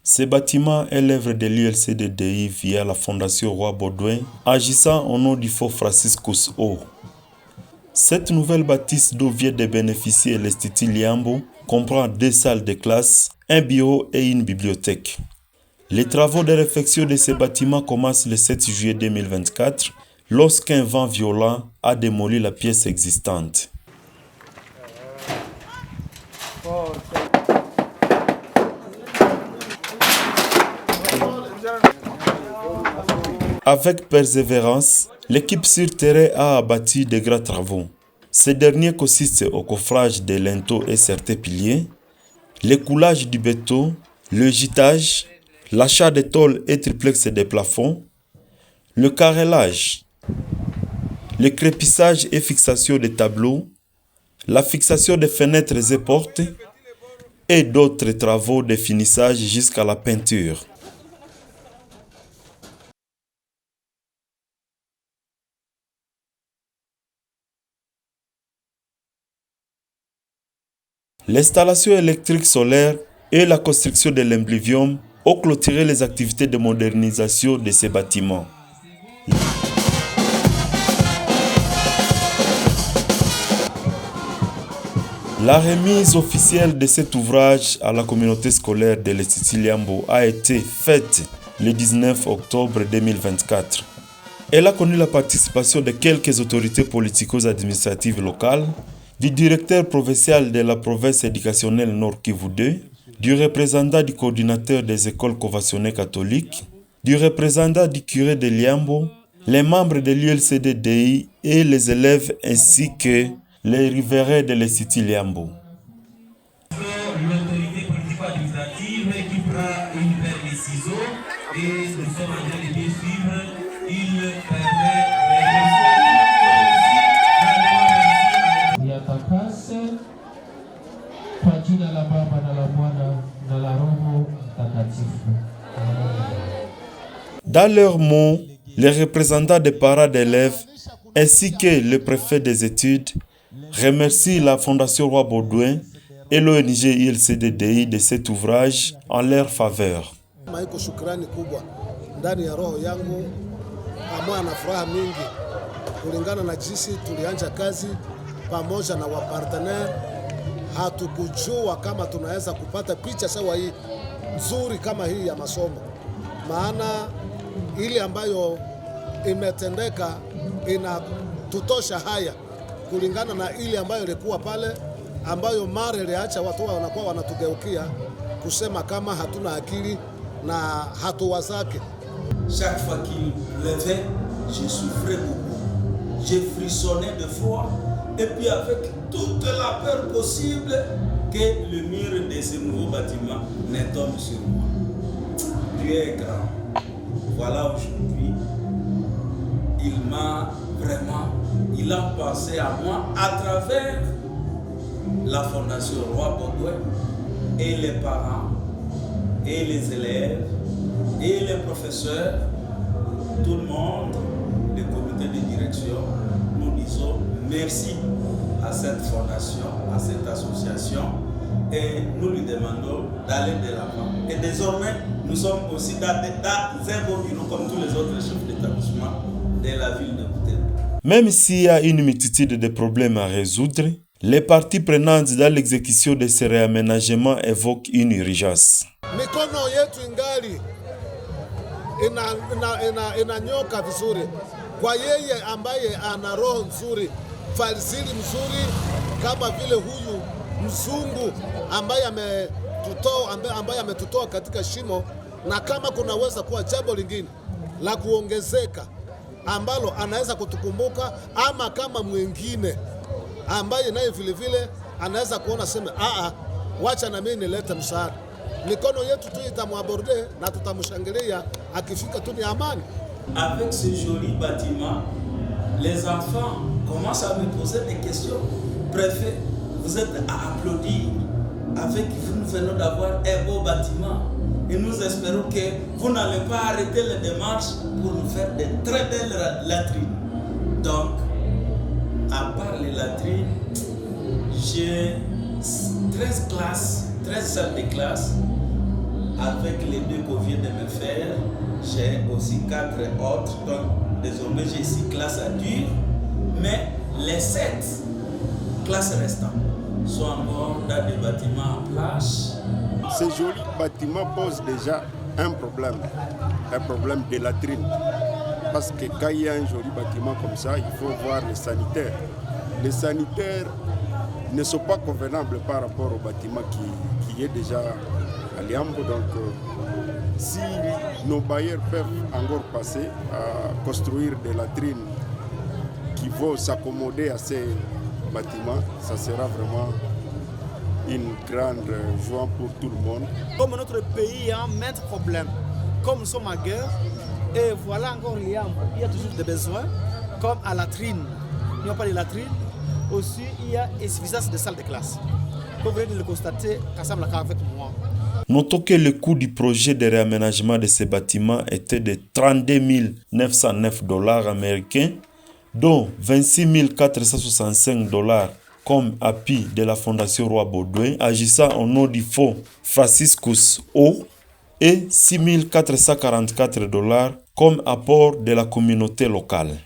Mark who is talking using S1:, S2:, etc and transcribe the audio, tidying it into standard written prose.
S1: Ce bâtiment est l'œuvre de l'ULC-DDI via la Fondation Roi Baudouin, agissant au nom du Fort Franciscus O. Cette nouvelle bâtisse dont vient de bénéficier l'Institut Liambo comprend 2 salles de classe, un bureau et une bibliothèque. Les travaux de réfection de ce bâtiment commencent le 7 juillet 2024 lorsqu'un vent violent a démoli la pièce existante. Avec persévérance, l'équipe sur terrain a abattu de grands travaux. Ces derniers consistent au coffrage des linteaux et certains piliers, le coulage du béton, le gîtage, l'achat de tôles et triplex des plafonds, le carrelage, le crépissage et fixation des tableaux, la fixation des fenêtres et portes et d'autres travaux de finissage jusqu'à la peinture. L'installation électrique solaire et la construction de l'imblivium ont clôturé les activités de modernisation de ces bâtiments. La remise officielle de cet ouvrage à la communauté scolaire de l'Institut Liambo a été faite le 19 octobre 2024. Elle a connu la participation de quelques autorités politico-administratives locales, du directeur provincial de la province éducationnelle Nord Kivu 2, du représentant du coordinateur des écoles conventionnées catholiques, du représentant du curé de Liambo, les membres de l'ULC-DDI et les élèves ainsi que les riverains de l'Institut Liambo.
S2: L'autorité politico-administrative qui prend une paire de ciseaux et nous sommes en train de bien suivre. Il permet
S1: Dans leurs mots, les représentants des parents d'élèves ainsi que le préfet des études remercient la Fondation Roi Baudouin et l'ONG ULC-DDI de cet ouvrage en leur faveur.
S3: Maiko shukrani kubwa ndani ya roho yangu, pamoja na furaha mingi kulingana na jinsi tulianza kazi pamoja na wapartener. Hatukujua kama tunaweza kupata picha sawa hii nzuri kama hii ya masomo, maana ile ambayo imetendeka inatutosha haya kulingana na ile ambayo ilikuwa pale, ambayo mara iliacha watu wanakuwa wanatugeukia kusema kama hatuna akili na hatuwazake.
S4: Chaque fois qu'il levait, je souffrais beaucoup, je frissonnais de froid, et puis avec toute la peur possible que le mur de ce nouveau bâtiment ne tombe sur moi. Dieu est grand. Voilà, aujourd'hui, il a pensé à moi à travers la Fondation Roi Baudouin et les parents et les élèves et les professeurs, tout le monde, le comité de direction. Nous disons merci à cette fondation, à cette association, et nous lui demandons d'aller de l'avant. Et désormais, nous sommes aussi dans un beau bureau comme tous les autres chefs d'établissement de la ville de Butembo.
S1: Même s'il y a une multitude de problèmes à résoudre, les parties prenantes dans l'exécution de ces réaménagements évoquent une urgence.
S3: Mikono yetu ingali inanyoka vizuri kwa yeye ambaye ana roho nzuri, fadhili mzuri kama vile huyu mzungu ambaye ametutoa katika shimo, na kama kunaweza kuwa jambo lingine la kuongezeka ambalo anaweza kutukumbuka, ama kama mwingine ambaye naye vile vile anaweza kuona sema wacha na mimi nilete msaada, mikono yetu tu itamwaborde na tutamshangilia akifika tu ni amani.
S4: Avec ce joli bâtiment, les enfants commencent à me poser des questions. Préfet, vous êtes à applaudir. Avec vous, nous venons d'avoir un beau bâtiment. Et nous espérons que vous n'allez pas arrêter les démarches pour nous faire de très belles latrines. Donc, à part les latrines, j'ai 13 salles de classe avec les 2 qu'on vient de me faire, j'ai aussi 4 autres. Donc, désormais, j'ai 6 classes à dur. Mais les 7 classes restantes sont encore dans des bâtiments en place.
S5: Ces jolis bâtiments posent déjà un problème de latrine. Parce que quand il y a un joli bâtiment comme ça, il faut voir les sanitaires. Les sanitaires ne sont pas convenables par rapport au bâtiment qui est déjà à Liambo. Donc, si nos bailleurs peuvent encore passer à construire des latrines qui vont s'accommoder à ces bâtiments, ça sera vraiment une grande joie pour tout le monde.
S6: Comme notre pays a maintes problèmes, comme nous sommes en guerre, et voilà encore il y a toujours des besoins, comme à latrine. Il n'y a pas de latrine. Aussi, il y a insuffisance de salles de classe. Comme vous venez de le constater, Kassam l'a avec moi.
S1: Notons que le coût du projet de réaménagement de ces bâtiments était de 32 909 $ américains, dont 26 465 $ comme appui de la Fondation Roi Baudouin, agissant au nom du fonds Franciscus O, et 6 444 $ comme apport de la communauté locale.